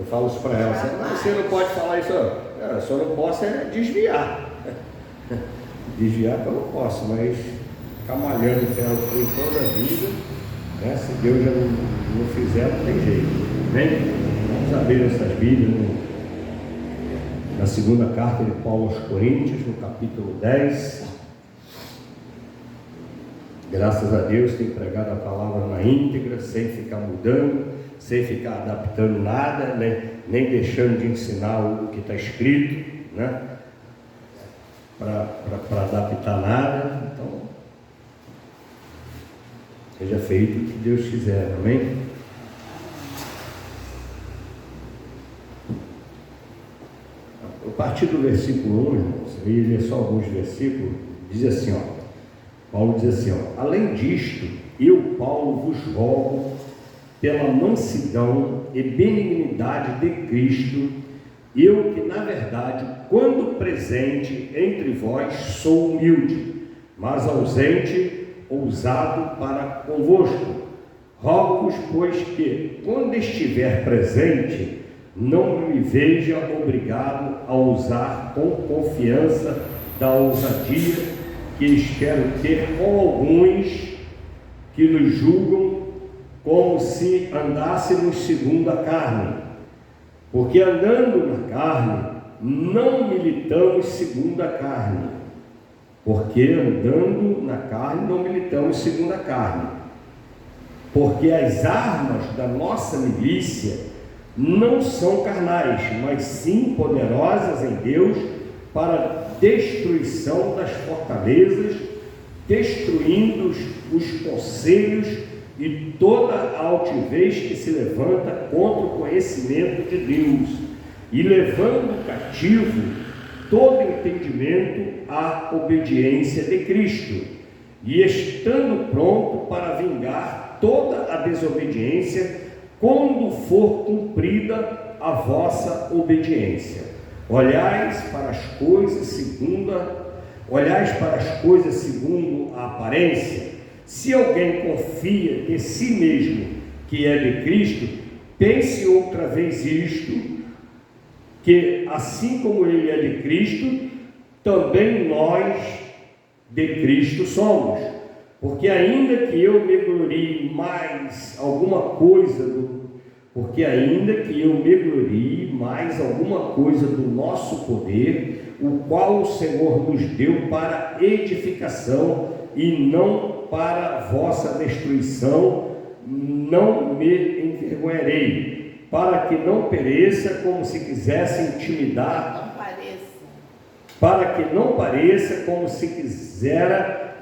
Eu falo isso para ela, mas você não pode falar isso, eu só não posso desviar. Desviar que eu não posso, mas ficar malhando em ferro frio toda a vida, né? Se Deus já não fizer, não tem jeito. Amém? Vamos abrir essas Bíblias na segunda carta de Paulo aos Coríntios, no capítulo 10. Graças a Deus tem pregado a palavra na íntegra, sem ficar mudando, sem ficar adaptando nada, né? Nem deixando de ensinar o que está escrito, né? Para adaptar nada. Então, seja feito o que Deus quiser, amém? A partir do versículo 1, irmãos, eu ia ler só alguns versículos, diz assim, Paulo diz assim, além disto, eu, Paulo, vos rogo, pela mansidão e benignidade de Cristo, eu que, na verdade, quando presente entre vós, sou humilde, mas ausente, ousado para convosco. Rogo-vos, pois, que, quando estiver presente, não me veja obrigado a usar com confiança da ousadia que espero ter com alguns que nos julgam como se andássemos segundo a carne, porque andando na carne, não militamos segundo a carne, porque as armas da nossa milícia não são carnais, mas sim poderosas em Deus para destruição das fortalezas, destruindo os conselhos e toda a altivez que se levanta contra o conhecimento de Deus, e levando cativo todo entendimento à obediência de Cristo, e estando pronto para vingar toda a desobediência quando for cumprida a vossa obediência. Olhais para as coisas segundo a aparência. Se alguém confia de si mesmo que é de Cristo, pense outra vez isto, que assim como ele é de Cristo, também nós de Cristo somos. Porque ainda que eu me glorie mais alguma coisa do nosso poder, o qual o Senhor nos deu para edificação e não para vossa destruição, não me envergonharei, para que não pareça como se quisera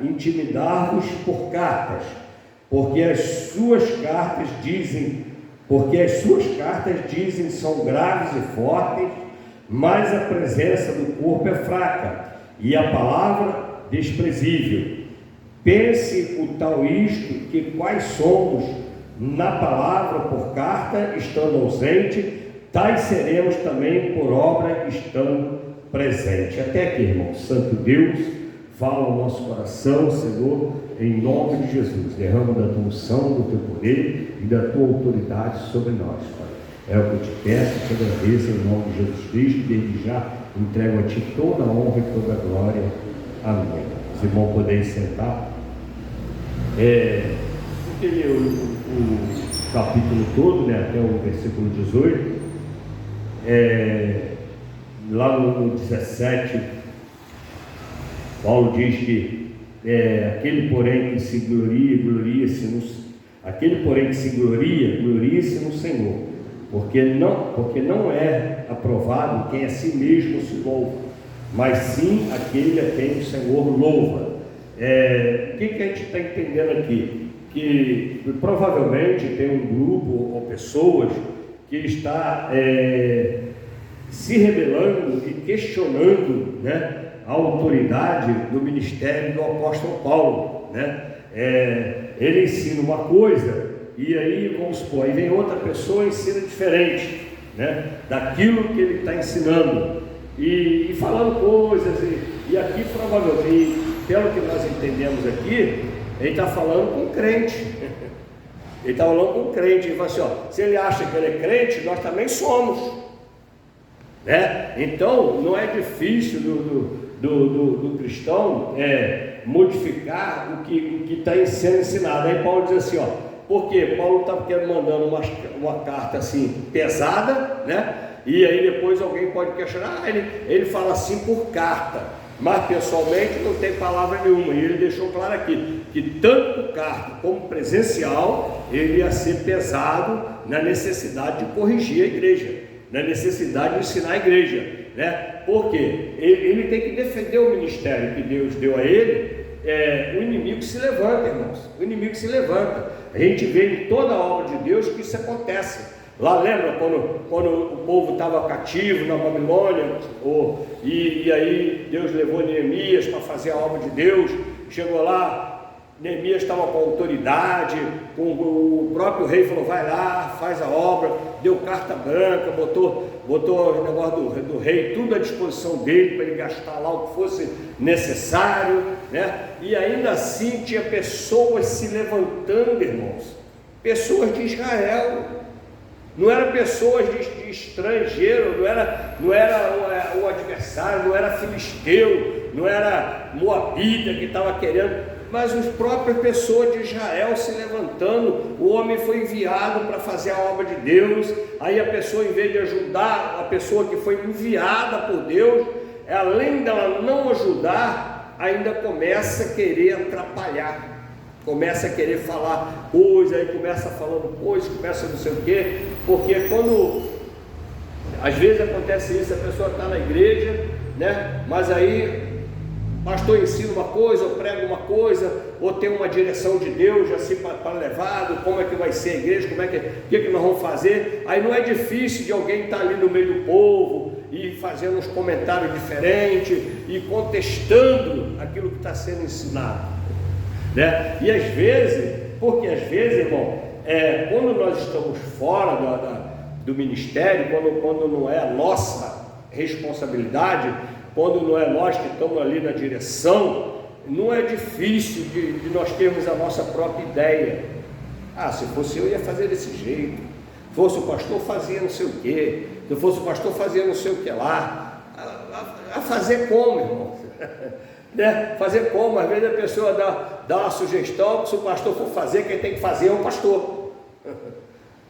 intimidar-vos por cartas, porque as suas cartas dizem são graves e fortes, mas a presença do corpo é fraca, e a palavra desprezível. Pense o tal isto, que quais somos na palavra por carta, estando ausente, tais seremos também por obra, estando presente. Até aqui, irmão. Santo Deus, fala ao nosso coração, Senhor, em nome de Jesus. Derrama da tua unção, do teu poder e da tua autoridade sobre nós, Pai. É o que eu te peço, te agradeço em nome de Jesus Cristo, desde já entrego a ti toda a honra e toda a glória. Amém. Os irmãos podem sentar. Porque o capítulo todo, né, até o versículo 18, lá no 17, Paulo diz que aquele porém que se gloria-se no Senhor, porque não é aprovado quem a si mesmo se louva, mas sim aquele a quem o Senhor louva. O que a gente está entendendo aqui? Que provavelmente tem um grupo ou pessoas que está se rebelando e questionando, né, a autoridade do ministério do apóstolo Paulo, né? Ele ensina uma coisa e aí, vamos supor, aí vem outra pessoa e ensina diferente, né, daquilo que ele está ensinando e falando coisas e aqui provavelmente, pelo que nós entendemos aqui, ele está falando com crente, Ele estava falando com um crente, ele falou assim, ó, se ele acha que ele é crente, nós também somos, né? Então não é difícil do cristão modificar o que está sendo ensinado. Aí Paulo diz assim, ó, porque Paulo estava mandando uma carta assim pesada, né? E aí depois alguém pode questionar, ele fala assim por carta, mas pessoalmente não tem palavra nenhuma. E ele deixou claro aqui que tanto por carta como presencial ele ia ser pesado na necessidade de corrigir a igreja, na necessidade de ensinar a igreja, né? Porque ele tem que defender o ministério que Deus deu a ele. O inimigo se levanta, irmãos, o inimigo se levanta. A gente vê em toda a obra de Deus que isso acontece. Lá lembra quando o povo estava cativo na Babilônia, e aí Deus levou Neemias para fazer a obra de Deus. Chegou lá, Neemias estava com autoridade, o próprio rei falou, vai lá, faz a obra, deu carta branca, botou o negócio do rei, tudo à disposição dele, para ele gastar lá o que fosse necessário, né? E ainda assim tinha pessoas se levantando, irmãos, pessoas de Israel. Não eram pessoas de estrangeiro, não era o adversário, não era filisteu, não era moabita que estava querendo, mas as próprias pessoas de Israel se levantando. O homem foi enviado para fazer a obra de Deus. Aí a pessoa, em vez de ajudar a pessoa que foi enviada por Deus, além dela não ajudar, ainda começa a querer atrapalhar. Começa a querer falar coisa, aí começa falando coisa, começa não sei o quê, porque quando às vezes acontece isso, a pessoa está na igreja, né? Mas aí o pastor ensina uma coisa, ou prega uma coisa, ou tem uma direção de Deus assim para levado, como é que vai ser a igreja, o que nós vamos fazer. Aí não é difícil de alguém estar ali no meio do povo e fazendo uns comentários diferentes e contestando aquilo que está sendo ensinado, né? E às vezes, porque às vezes, irmão, quando nós estamos fora do ministério, quando não é a nossa responsabilidade, quando não é nós que estamos ali na direção, não é difícil de nós termos a nossa própria ideia. Se fosse eu ia fazer desse jeito, se fosse o pastor fazia não sei o que, se fosse o pastor fazia não sei o que lá. A fazer como, irmão? Né? Fazer como? Às vezes a pessoa dá uma sugestão, que se o pastor for fazer, quem tem que fazer é o pastor.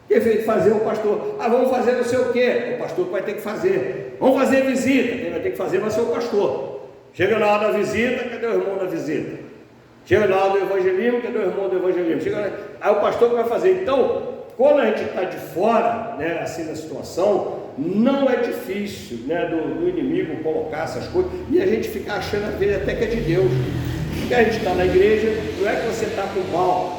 Quem tem que fazer é o pastor. Vamos fazer não sei o que, o pastor vai ter que fazer. Vamos fazer visita, quem vai ter que fazer vai ser o pastor. Chega na hora da visita, cadê o irmão da visita? Chega na hora do evangelismo, cadê o irmão do evangelismo? Aí o pastor que vai fazer. Então, quando a gente está de fora, né, assim na situação, não é difícil, né, do inimigo colocar essas coisas e a gente ficar achando às vezes até que é de Deus. Porque a gente está na igreja, não é que você está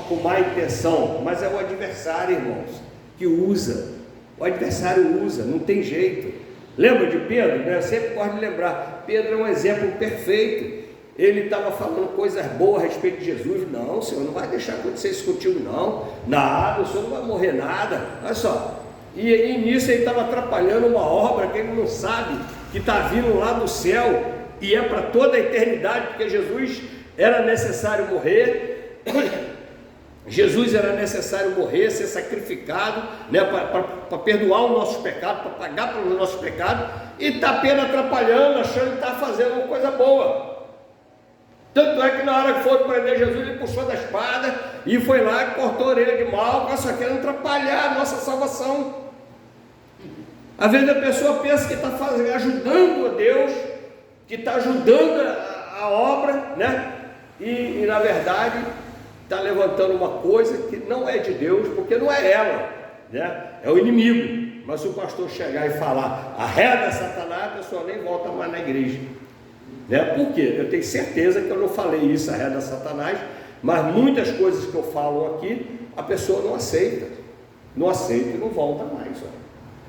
com má intenção, mas é o adversário, irmãos, que usa. O adversário usa, não tem jeito. Lembra de Pedro? Né? Eu sempre gosto de lembrar. Pedro é um exemplo perfeito. Ele estava falando coisas boas a respeito de Jesus. Não, o Senhor não vai deixar acontecer isso contigo, não. Nada, o Senhor não vai morrer nada. Olha só. E nisso ele estava atrapalhando uma obra que ele não sabe, que está vindo lá do céu, e é para toda a eternidade, porque Jesus era necessário morrer. Jesus era necessário morrer, ser sacrificado, né, para perdoar os nossos pecados, para pagar pelos nossos pecados, e está apenas atrapalhando, achando que está fazendo uma coisa boa. Tanto é que na hora que foi prender Jesus, ele puxou da espada e foi lá e cortou a orelha de mal, só querendo atrapalhar a nossa salvação. Às vezes a pessoa pensa que está ajudando a Deus, que está ajudando a obra, né? E na verdade está levantando uma coisa que não é de Deus, porque não é ela, né? É o inimigo. Mas se o pastor chegar e falar arreda Satanás, a pessoa nem volta mais na igreja, né? Por quê? Eu tenho certeza que eu não falei isso, arreda Satanás, mas muitas coisas que eu falo aqui, a pessoa não aceita e não volta mais, ó.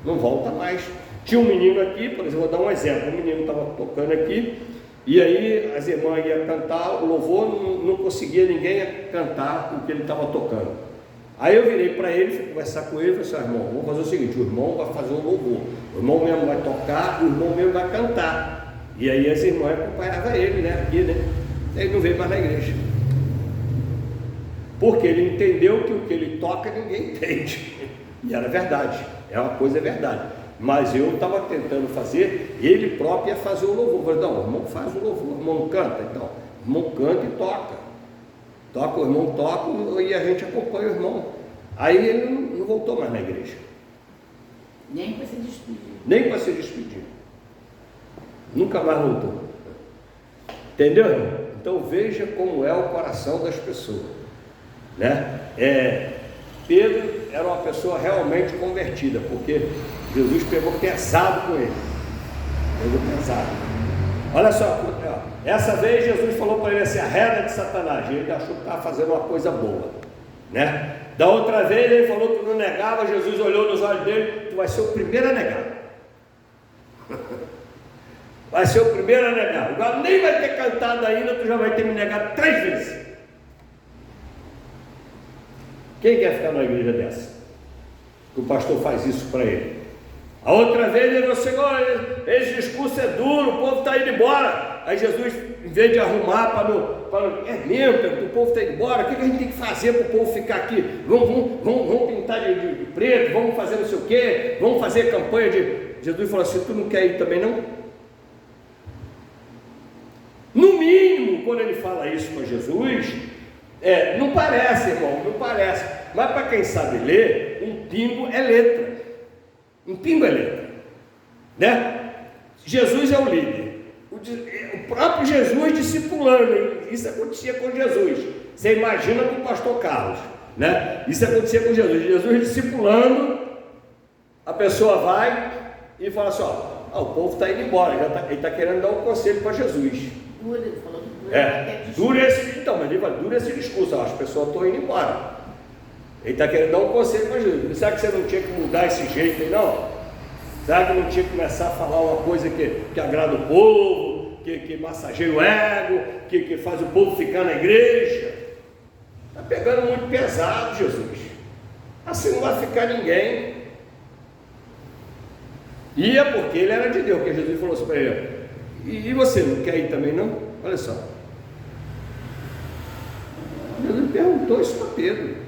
Não volta mais. Tinha um menino aqui, por exemplo, vou dar um exemplo. Um menino estava tocando aqui, e aí as irmãs iam cantar o louvor, não conseguia ninguém cantar o que ele estava tocando. Aí eu virei para ele, fui conversar com ele e falei assim: irmão, vamos fazer o seguinte, o irmão vai fazer o louvor, o irmão mesmo vai tocar, o irmão mesmo vai cantar. E aí as irmãs acompanhavam ele, né? Aqui, né? Ele não veio mais na igreja. porque ele entendeu que o que ele toca ninguém entende, e era verdade, é uma coisa, é verdade, mas eu estava tentando fazer, ele próprio ia fazer o louvor. Eu falei, não, o irmão faz o louvor, o irmão canta, então, o irmão canta e toca, o irmão toca e a gente acompanha o irmão. Aí ele não voltou mais na igreja. Nem para se despedir. Nem para se despedir. Nunca mais voltou. Entendeu, irmão? Então veja como é o coração das pessoas, né? Pedro era uma pessoa realmente convertida, porque Jesus pegou pesado com ele. Pegou pesado. Olha só, essa vez Jesus falou para ele assim, arreda de Satanás. E ele achou que estava fazendo uma coisa boa, né? Da outra vez ele falou que não negava. Jesus olhou nos olhos dele, tu vai ser o primeiro a negar. Vai ser o primeiro a negar. Agora nem vai ter cantado ainda, tu já vai ter me negado 3 vezes. Quem quer ficar numa igreja dessa? Que o pastor faz isso para ele. A outra vez ele falou, Senhor, esse discurso é duro, o povo está indo embora. Aí Jesus, em vez de arrumar para é mesmo, Pedro, o povo está indo embora, o que a gente tem que fazer para o povo ficar aqui? Vamos pintar de preto, vamos fazer não sei o quê, vamos fazer campanha de... Jesus falou assim, tu não quer ir também não? No mínimo, quando ele fala isso para Jesus, não parece, irmão, não parece, mas para quem sabe ler, um pingo é letra. Um pingo é letra, né? Jesus é o líder, o próprio Jesus discipulando, isso acontecia com Jesus. Você imagina com o pastor Carlos, né? Isso acontecia com Jesus discipulando, a pessoa vai e fala assim, o povo está indo embora, ele está querendo dar um conselho para Jesus. Ele falou que dura esse discurso, as pessoas estão indo embora. Ele está querendo dar um conselho para Jesus. Será que você não tinha que mudar esse jeito aí, não? Será que não tinha que começar a falar uma coisa que agrada o povo, que massageia o ego, que faz o povo ficar na igreja? Está pegando muito pesado, Jesus. Assim não vai ficar ninguém. E é porque ele era de Deus, que Jesus falou assim para ele, e você não quer ir também não? Olha só. Jesus perguntou isso para Pedro.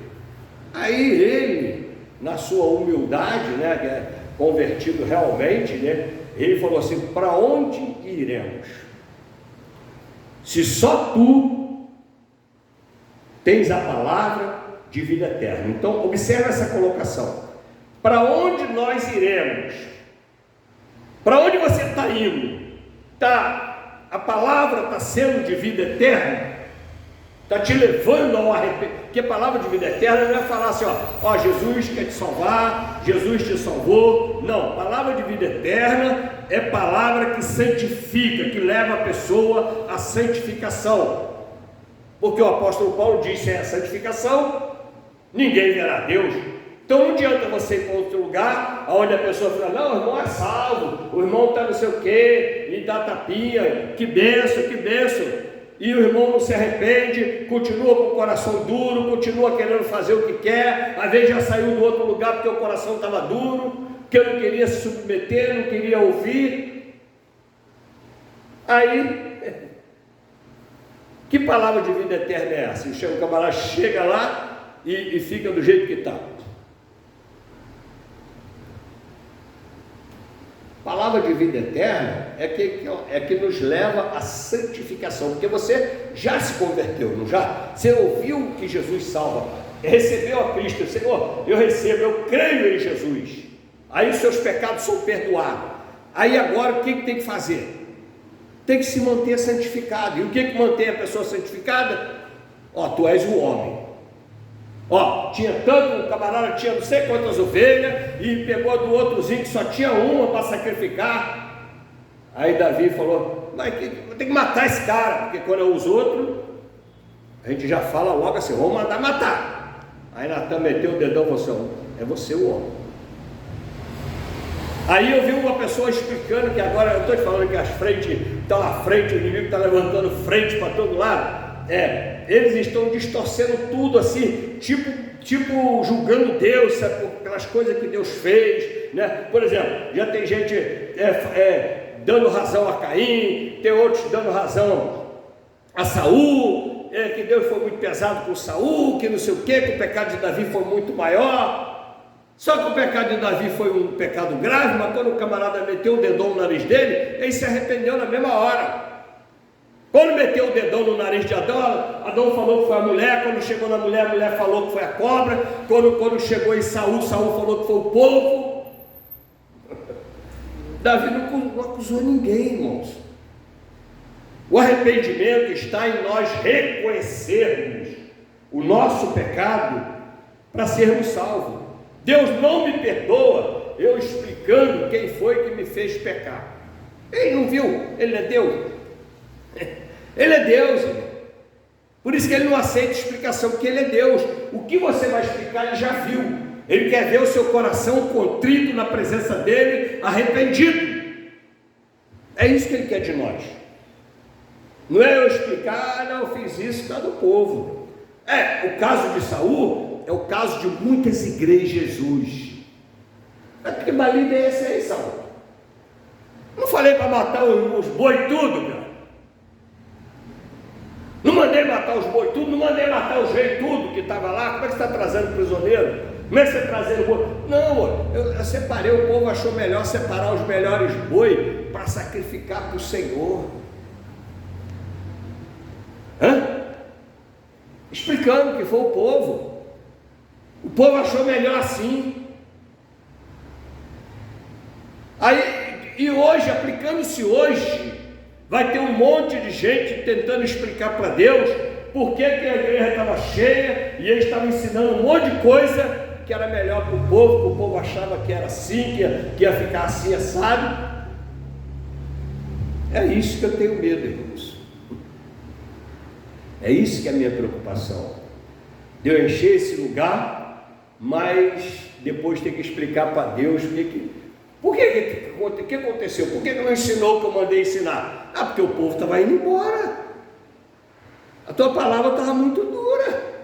Aí ele, na sua humildade, né, que é convertido realmente, né, ele falou assim, para onde iremos? Se só tu tens a palavra de vida eterna. Então, observa essa colocação. Para onde nós iremos? Para onde você está indo? A palavra está sendo de vida eterna? Está te levando ao arrependimento? Porque a palavra de vida eterna não é falar assim, Jesus quer te salvar, Jesus te salvou. Não, palavra de vida eterna é palavra que santifica, que leva a pessoa à santificação. Porque o apóstolo Paulo disse, sem a santificação, ninguém verá Deus. Então não adianta você ir para outro lugar, onde a pessoa fala, não, o irmão é salvo, o irmão está não sei o quê, e dá tapinha, que benção, que benção. E o irmão não se arrepende, continua com o coração duro, continua querendo fazer o que quer, às vezes já saiu do outro lugar porque o coração estava duro, porque não queria se submeter, não queria ouvir. Aí, que palavra de vida eterna é essa? O camarada chega lá e fica do jeito que está. Palavra de vida eterna é que nos leva à santificação, porque você já se converteu, não já? Você ouviu que Jesus salva, recebeu a Cristo, Senhor, eu recebo, eu creio em Jesus, aí os seus pecados são perdoados. Aí agora o que tem que fazer? Tem que se manter santificado. E o que mantém a pessoa santificada? Tu és o homem. Tinha tanto, o camarada tinha não sei quantas ovelhas, e pegou do outrozinho que só tinha uma para sacrificar. Aí Davi falou, mas tem que matar esse cara, porque quando é os outros, a gente já fala logo assim, vamos mandar matar. Aí Natan meteu o dedão e falou assim, é você o homem. Aí eu vi uma pessoa explicando que agora, eu estou te falando que as frentes estão à frente, o inimigo está levantando frente para todo lado. Eles estão distorcendo tudo assim, tipo julgando Deus, sabe, pelas coisas que Deus fez, né? Por exemplo, já tem gente dando razão a Caim, tem outros dando razão a Saul, que Deus foi muito pesado com Saul, que não sei o quê, que o pecado de Davi foi muito maior. Só que o pecado de Davi foi um pecado grave, mas quando o camarada meteu o dedão no nariz dele, ele se arrependeu na mesma hora. Quando meteu o dedão no nariz de Adão, Adão falou que foi a mulher. Quando chegou na mulher, a mulher falou que foi a cobra. Quando chegou em Saul, Saul falou que foi o povo. Davi não acusou ninguém, irmãos. O arrependimento está em nós reconhecermos o nosso pecado para sermos salvos. Deus não me perdoa eu explicando quem foi que me fez pecar. Ele não viu, ele é Deus. Ele é Deus, irmão. Por isso que ele não aceita explicação, porque ele é Deus. O que você vai explicar, ele já viu. Ele quer ver o seu coração contrito na presença dele, arrependido. É isso que ele quer de nós. Não é eu explicar, não, eu fiz isso por causa do povo. O caso de Saul é o caso de muitas igrejas hoje. Que balido é esse aí, Saul? Não falei para matar os boi tudo, cara. Não mandei matar os boi tudo, não mandei matar os reis tudo que estava lá. Como é que você está trazendo prisioneiro? Como é que você está trazendo boi? Não, eu separei, o povo achou melhor separar os melhores boi para sacrificar para o Senhor. Explicando que foi o povo. O povo achou melhor assim. E hoje, aplicando-se hoje, vai ter um monte de gente tentando explicar para Deus por que a igreja estava cheia e ele estava ensinando um monte de coisa que era melhor para o povo, que o povo achava que era assim, que ia ficar assim, assado. É isso que eu tenho medo, irmãos. É isso que é a minha preocupação. De eu encher esse lugar, mas depois ter que explicar para Deus o que aconteceu? Por que não ensinou o que eu mandei ensinar? Porque o povo estava indo embora. A tua palavra estava muito dura.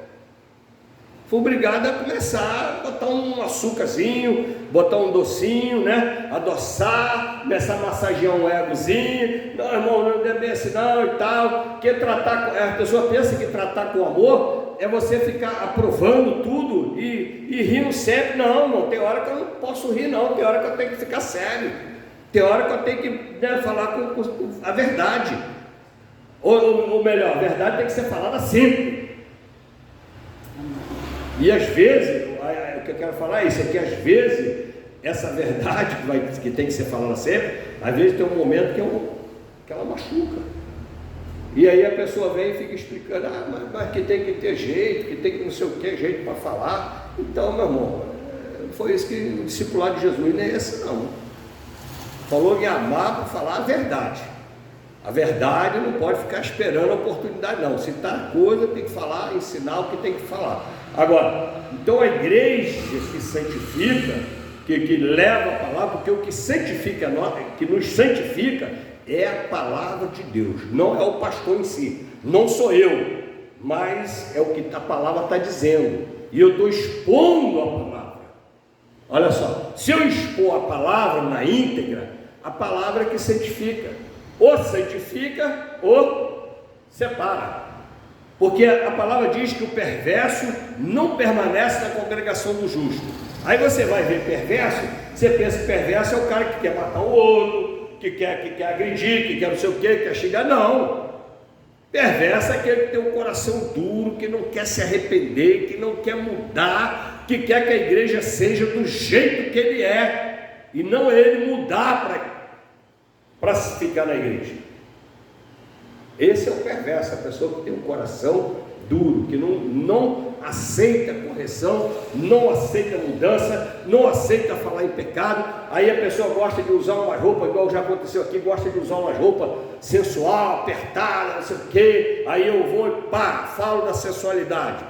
Fui obrigado a começar a botar um açúcarzinho, botar um docinho, né? Adoçar, começar a massagear um egozinho. Não, irmão, não é bem assim não e tal. A pessoa pensa que tratar com amor é você ficar aprovando tudo e rindo sempre. Não, irmão, tem hora que eu não posso rir não, tem hora que eu tenho que ficar sério. Tem hora que eu tenho que falar com a verdade. Ou melhor, a verdade tem que ser falada sempre. E às vezes, o que eu quero falar é isso, é que às vezes, essa verdade que tem que ser falada sempre, às vezes tem um momento que ela machuca. E aí a pessoa vem e fica explicando, mas que tem que ter jeito, que tem que não sei o que, jeito para falar. Então, meu irmão, foi isso que o discipulado de Jesus nem é esse não. Falou em amar para falar a verdade. A verdade não pode ficar esperando a oportunidade não. Se está coisa, tem que falar, ensinar o que tem que falar. Agora, então a igreja que santifica, que leva a palavra, porque o que santifica, que nos santifica é a palavra de Deus, não é o pastor em si, não sou eu, mas é o que a palavra está dizendo, e eu estou expondo a palavra. Olha só, se eu expor a palavra na íntegra, a palavra é que santifica, ou santifica ou separa. Porque a palavra diz que o perverso não permanece na congregação do justo. Aí você vai ver perverso, você pensa que perverso é o cara que quer matar o outro, que quer agredir, que quer não sei o que, que quer xingar. Não. Perverso é aquele que tem um coração duro, que não quer se arrepender, que não quer mudar, que quer que a igreja seja do jeito que ele é, e não ele mudar para ficar na igreja. Esse é o perverso, a pessoa que tem um coração duro, que não aceita correção, não aceita mudança, não aceita falar em pecado. Aí a pessoa gosta de usar uma roupa, igual já aconteceu aqui, gosta de usar uma roupa sensual, apertada, não sei o quê. Aí eu vou e falo da sensualidade.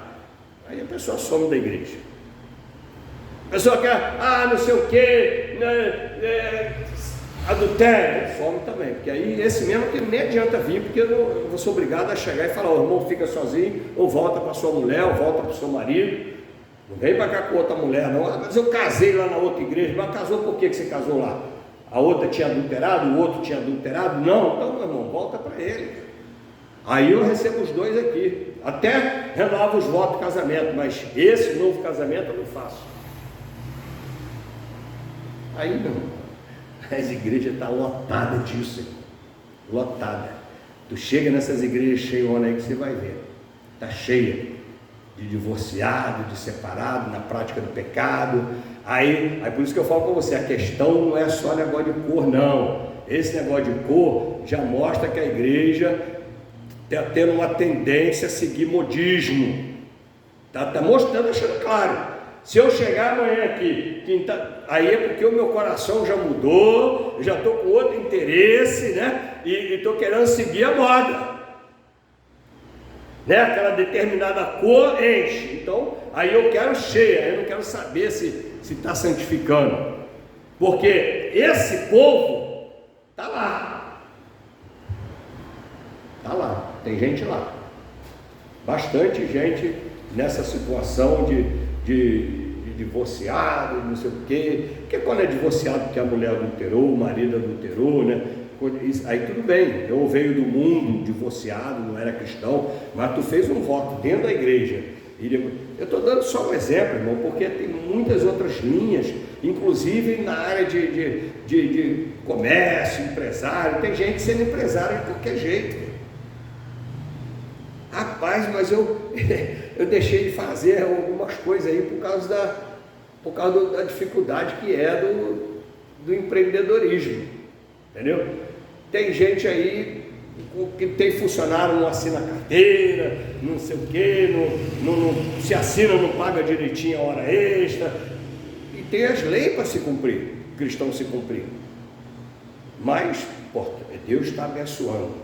Aí a pessoa some da igreja. A pessoa quer, não sei o quê, adultério, some também, porque aí esse mesmo que nem adianta vir, porque eu vou ser obrigado a chegar e falar, irmão, fica sozinho, ou volta para sua mulher, ou volta para o seu marido, não vem para cá com outra mulher não. Mas eu casei lá na outra igreja. Mas casou por que você casou lá? A outra tinha adulterado, o outro tinha adulterado? Não, então meu irmão, volta para ele. Aí eu recebo os dois aqui. Até renovo os votos de casamento, mas esse novo casamento eu não faço. Aí não, as igrejas estão lotadas disso, irmão. Lotada. Tu chega nessas igrejas cheias aí que você vai ver. Está cheia de divorciado, de separado, na prática do pecado. Aí por isso que eu falo com você, a questão não é só negócio de cor, não. Esse negócio de cor já mostra que a igreja está tendo uma tendência a seguir modismo. Está mostrando, deixando claro. Se eu chegar amanhã aqui, aí é porque o meu coração já mudou, eu já estou com outro interesse, né? E estou querendo seguir a moda. Né? Aquela determinada cor enche. Então, aí eu quero cheia, eu não quero saber se está santificando. Porque esse povo está lá. Está lá, tem gente lá. Bastante gente nessa situação de divorciado, não sei o quê, porque quando é divorciado porque a mulher adulterou, o marido adulterou, né? Aí tudo bem, eu veio do mundo divorciado, não era cristão, mas tu fez um voto dentro da igreja. Eu estou dando só um exemplo, irmão, porque tem muitas outras linhas, inclusive na área de comércio, empresário, tem gente sendo empresário de qualquer jeito. Rapaz, mas eu deixei de fazer algumas coisas aí por causa da dificuldade que é do empreendedorismo, entendeu? Tem gente aí que tem funcionário, não assina carteira, não sei o quê, não se assina, não paga direitinho a hora extra, e tem as leis para se cumprir, cristão se cumprir, mas, Deus está abençoando.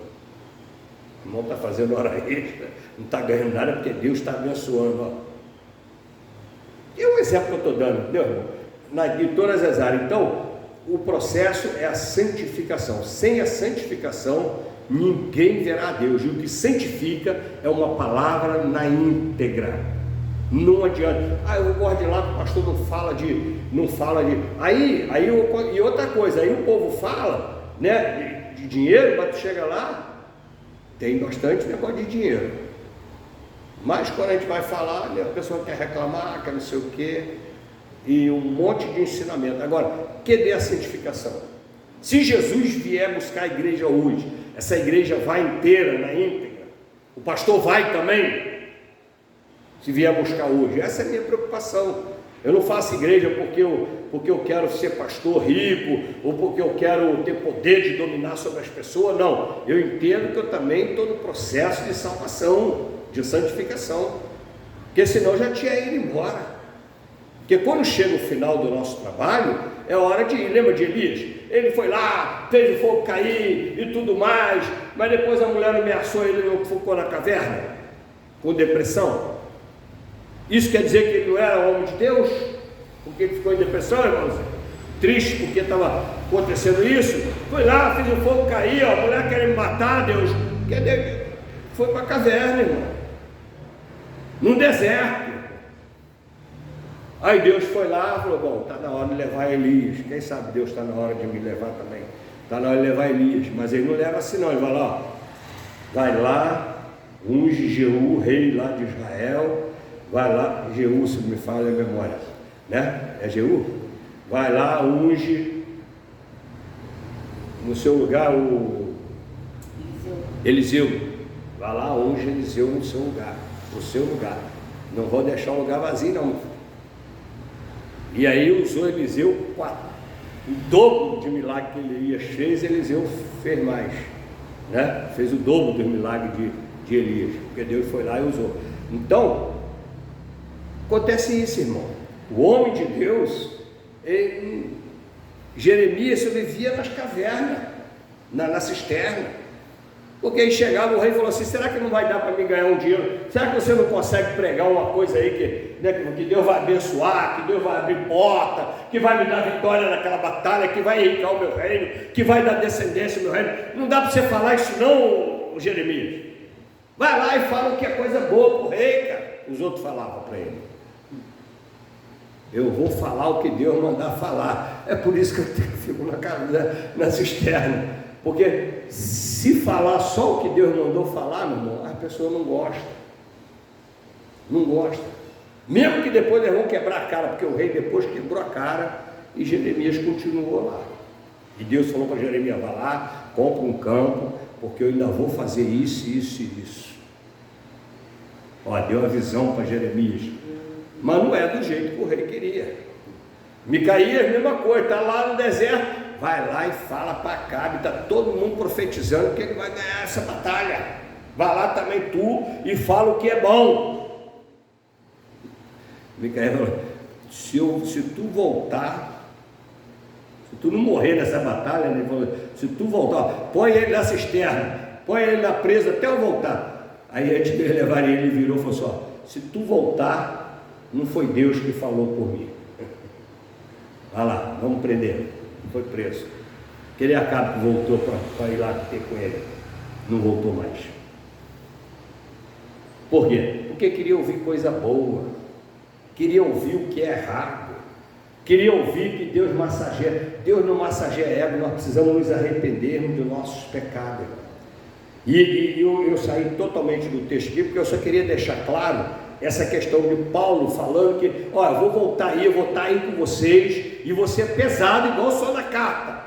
O irmão está fazendo hora extra, não está ganhando nada porque Deus está abençoando. Ó. E o exemplo que eu estou dando, entendeu, irmão? Em todas as áreas. Então, o processo é a santificação. Sem a santificação, ninguém verá a Deus. E o que santifica é uma palavra na íntegra. Não adianta. Eu gosto de lá que o pastor não fala de. E outra coisa, aí o povo fala, né, de dinheiro, mas tu chega lá. Tem bastante negócio de dinheiro. Mas quando a gente vai falar, né, a pessoa quer reclamar, quer não sei o quê, e um monte de ensinamento. Agora, cadê a santificação? Se Jesus vier buscar a igreja hoje, essa igreja vai inteira, na íntegra? O pastor vai também? Se vier buscar hoje? Essa é a minha preocupação. Eu não faço igreja porque eu quero ser pastor rico, ou porque eu quero ter poder de dominar sobre as pessoas, não. Eu entendo que eu também estou no processo de salvação, de santificação, porque senão eu já tinha ido embora. Porque quando chega o final do nosso trabalho, é hora de ir. Lembra de Elias? Ele foi lá, fez o fogo cair e tudo mais, mas depois a mulher ameaçou ele, não ficou na caverna, com depressão. Isso quer dizer que ele não era homem de Deus? Porque ele ficou em depressão, irmãos? Triste porque estava acontecendo isso? Foi lá, fez o fogo cair, ó, a mulher quer me matar, Deus. Foi para a caverna, irmão. Num deserto. Aí Deus foi lá e falou, bom, está na hora de levar Elias. Quem sabe Deus está na hora de me levar também. Está na hora de levar Elias. Mas ele não leva assim não, ele vai lá, ó. Vai lá, unge Jeú, rei lá de Israel. Vai lá, Jeú, se me falha a memória, né? É Jeú? Vai lá, unge no seu lugar o Eliseu. Vai lá, unge Eliseu no seu lugar. Não vou deixar o lugar vazio, não. E aí usou Eliseu o dobro de milagre que Elias fez, Eliseu fez mais, né? Fez o dobro do milagre de Elias, porque Deus foi lá e usou. Então, acontece isso, irmão. O homem de Deus, Jeremias vivia nas cavernas, na cisterna. Porque aí chegava o rei e falou assim, será que não vai dar para mim ganhar um dinheiro? Será que você não consegue pregar uma coisa aí que Deus vai abençoar, que Deus vai abrir porta, que vai me dar vitória naquela batalha, que vai enriquecer o meu reino, que vai dar descendência ao meu reino? Não dá para você falar isso não, Jeremias. Vai lá e fala que é coisa boa para o rei, cara. Os outros falavam para ele. Eu vou falar o que Deus mandar falar. É por isso que eu fico na cisterna. Porque se falar só o que Deus mandou falar, meu irmão, a pessoa não gosta. Não gosta. Mesmo que depois eles vão quebrar a cara, porque o rei depois quebrou a cara e Jeremias continuou lá. E Deus falou para Jeremias: vai lá, compra um campo, porque eu ainda vou fazer isso, isso e isso. Ó, deu a visão para Jeremias. Mas não é do jeito que o rei queria. Micaías, mesma coisa, está lá no deserto. Vai lá e fala para Acabe, está todo mundo profetizando que ele vai ganhar essa batalha. Vai lá também tu e fala o que é bom. Micaías falou: se tu voltar, se tu não morrer nessa batalha, ele falou, se tu voltar, põe ele na cisterna, põe ele na presa até eu voltar. Aí antes de levar ele virou e falou assim: ó, se tu voltar, não foi Deus que falou por mim. Vai lá, vamos prender. Foi preso. Aquele Acabe que voltou para ir lá ter com ele, não voltou mais. Por quê? Porque queria ouvir coisa boa, queria ouvir o que é errado, queria ouvir que Deus massageia. Deus não massageia ego, nós precisamos nos arrependermos dos nossos pecados. E eu saí totalmente do texto aqui, porque eu só queria deixar claro essa questão de Paulo falando que, ó, eu vou voltar aí, eu vou estar aí com vocês, e você é pesado igual só na carta.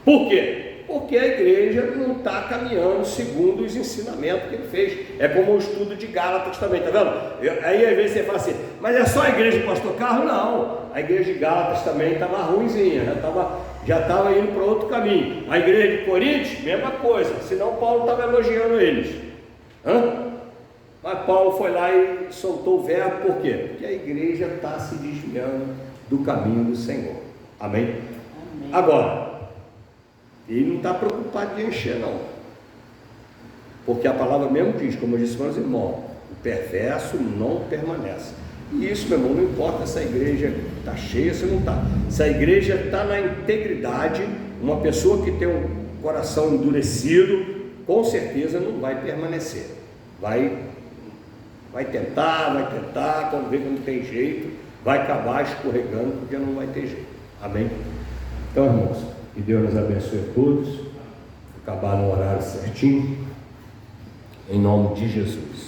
Por quê? Porque a igreja não está caminhando segundo os ensinamentos que ele fez. É como o estudo de Gálatas também, tá vendo? Aí às vezes você fala assim, mas é só a igreja do pastor Carlos? Não, a igreja de Gálatas também estava ruimzinha, já estava indo para outro caminho. A igreja de Coríntios, mesma coisa, senão Paulo estava elogiando eles. Mas Paulo foi lá e soltou o verbo, por quê? Porque a igreja está se desviando do caminho do Senhor. Amém? Amém. Agora, ele não está preocupado de encher, não. Porque a palavra mesmo diz, como eu disse para os irmãos, o perverso não permanece. E isso, meu irmão, não importa se a igreja está cheia, se não está. Se a igreja está na integridade, uma pessoa que tem um coração endurecido, com certeza não vai permanecer. Vai tentar, quando vê que não tem jeito, vai acabar escorregando, porque não vai ter jeito. Amém? Então, irmãos, que Deus nos abençoe a todos, acabar no horário certinho, em nome de Jesus.